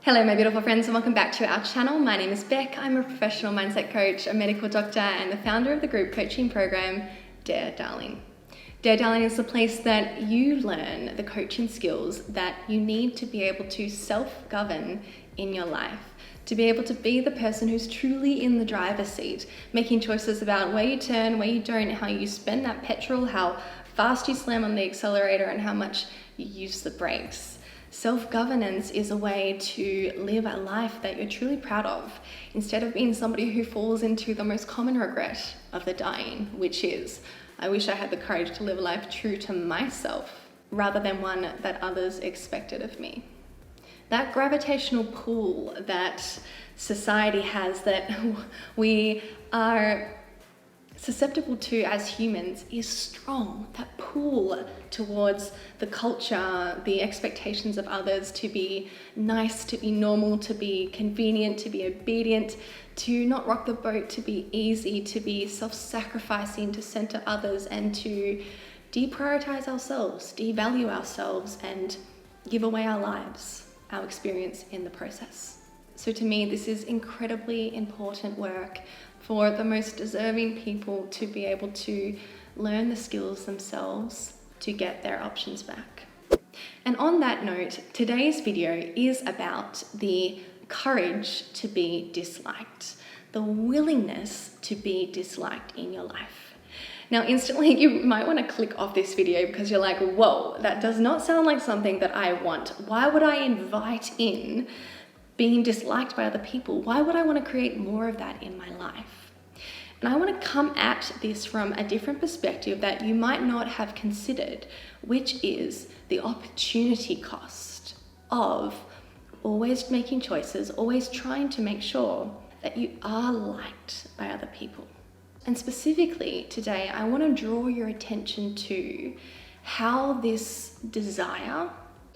Hello my beautiful friends and welcome back to our channel. My name is Beck. I'm a professional mindset coach, a medical doctor and the founder of the group coaching program Dare Darling. Dare Darling is the place that you learn the coaching skills that you need to be able to self-govern in your life, to be able to be the person who's truly in the driver's seat, making choices about where you turn, where you don't, how you spend that petrol, how fast you slam on the accelerator and how much you use the brakes. Self-governance is a way to live a life that you're truly proud of, instead of being somebody who falls into the most common regret of the dying, which is, I wish I had the courage to live a life true to myself, rather than one that others expected of me. That gravitational pull that society has, that we are susceptible to as humans, is strong. That pull towards the culture, the expectations of others to be nice, to be normal, to be convenient, to be obedient, to not rock the boat, to be easy, to be self-sacrificing, to center others, and to deprioritize ourselves, devalue ourselves, and give away our lives, our experience in the process. So to me, this is incredibly important work for the most deserving people to be able to learn the skills themselves to get their options back. And on that note, today's video is about the courage to be disliked, the willingness to be disliked in your life. Now, instantly you might want to click off this video because you're like, whoa, that does not sound like something that I want. Why would I invite in being disliked by other people? Why would I want to create more of that in my life? And I want to come at this from a different perspective that you might not have considered, which is the opportunity cost of always making choices, always trying to make sure that you are liked by other people. And specifically today, I want to draw your attention to how this desire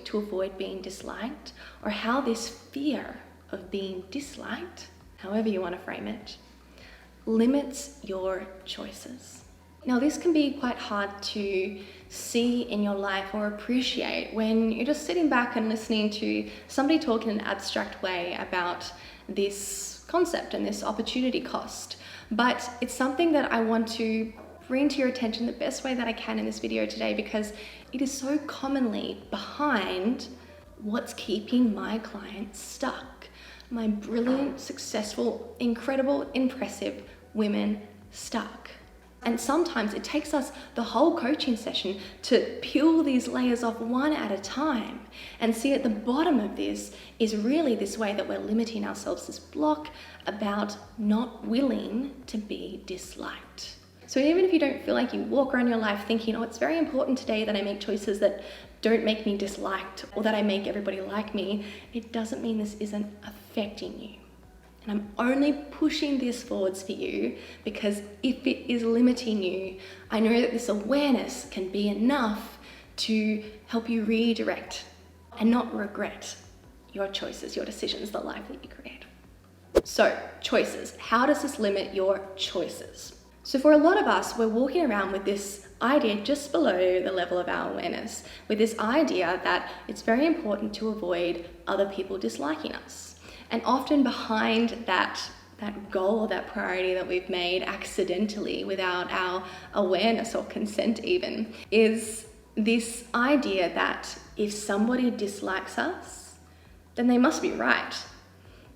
to avoid being disliked, or how this fear of being disliked, however you want to frame it, limits your choices. Now, this can be quite hard to see in your life or appreciate when you're just sitting back and listening to somebody talk in an abstract way about this concept and this opportunity cost. But it's something that I want to bring to your attention the best way that I can in this video today, because it is so commonly behind what's keeping my clients stuck. My brilliant, successful, incredible, impressive women stuck. And sometimes it takes us the whole coaching session to peel these layers off one at a time and see at the bottom of this is really this way that we're limiting ourselves, this block about not willing to be disliked. So even if you don't feel like you walk around your life thinking, oh, it's very important today that I make choices that don't make me disliked or that I make everybody like me, it doesn't mean this isn't affecting you. And I'm only pushing this forwards for you because if it is limiting you, I know that this awareness can be enough to help you redirect and not regret your choices, your decisions, the life that you create. So, choices. How does this limit your choices? So for a lot of us, we're walking around with this idea just below the level of our awareness, with this idea that it's very important to avoid other people disliking us. And often behind that goal or that priority that we've made accidentally without our awareness or consent even, is this idea that if somebody dislikes us, then they must be right.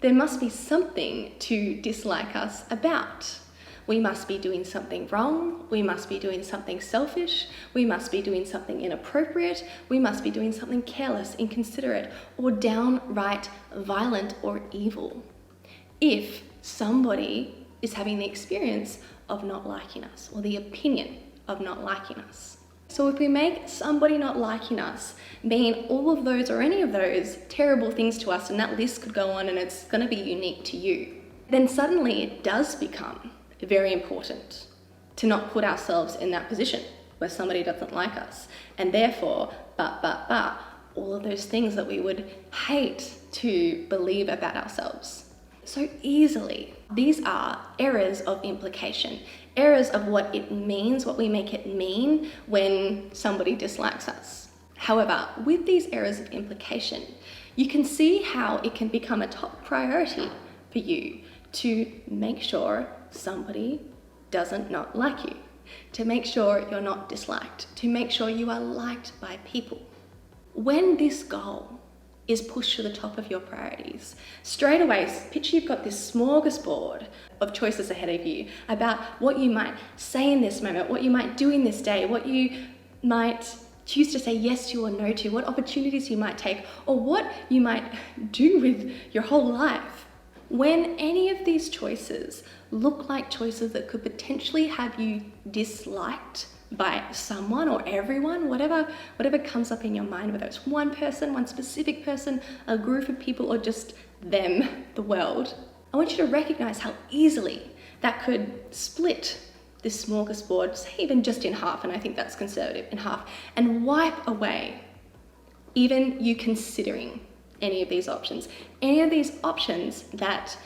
There must be something to dislike us about. We must be doing something wrong, we must be doing something selfish, we must be doing something inappropriate, we must be doing something careless, inconsiderate, or downright violent or evil, if somebody is having the experience of not liking us, or the opinion of not liking us. So if we make somebody not liking us mean all of those or any of those terrible things to us, and that list could go on and it's going to be unique to you, then suddenly it does become very important to not put ourselves in that position where somebody doesn't like us, and therefore, all of those things that we would hate to believe about ourselves so easily. These are errors of implication, errors of what it means, what we make it mean when somebody dislikes us. However, with these errors of implication, you can see how it can become a top priority for you to make sure somebody doesn't not like you, to make sure you're not disliked, to make sure you are liked by people. When this goal is pushed to the top of your priorities, straight away, picture you've got this smorgasbord of choices ahead of you about what you might say in this moment, what you might do in this day, what you might choose to say yes to or no to, what opportunities you might take, or what you might do with your whole life. When any of these choices look like choices that could potentially have you disliked by someone or everyone, whatever comes up in your mind, whether it's one person, one specific person, a group of people, or just them, the world, I want you to recognize how easily that could split this smorgasbord, say even just in half, and I think that's conservative, in half, and wipe away even you considering any of these options that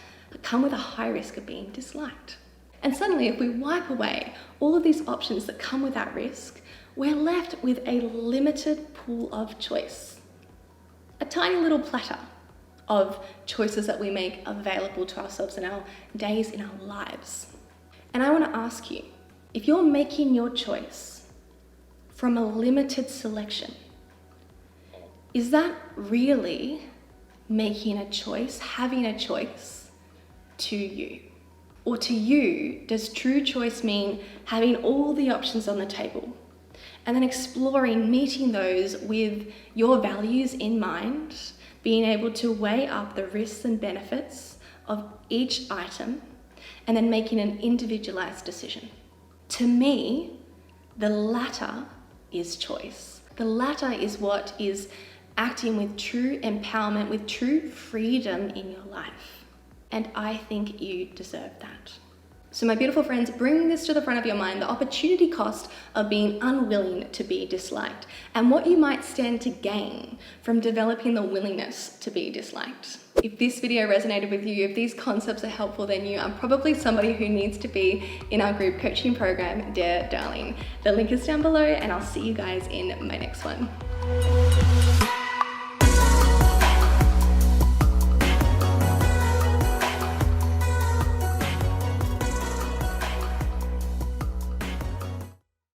come with a high risk of being disliked. And suddenly, if we wipe away all of these options that come with that risk, we're left with a limited pool of choice. A tiny little platter of choices that we make available to ourselves in our days, in our lives. And I want to ask you, if you're making your choice from a limited selection, is that really making a choice, having a choice to you? Or to you, does true choice mean having all the options on the table and then exploring, meeting those with your values in mind, being able to weigh up the risks and benefits of each item, and then making an individualized decision? To me, the latter is choice. The latter is what is acting with true empowerment, with true freedom in your life. And I think you deserve that. So my beautiful friends, bring this to the front of your mind, the opportunity cost of being unwilling to be disliked, and what you might stand to gain from developing the willingness to be disliked. If this video resonated with you, if these concepts are helpful, then you are probably somebody who needs to be in our group coaching program, Dear Darling. The link is down below, and I'll see you guys in my next one.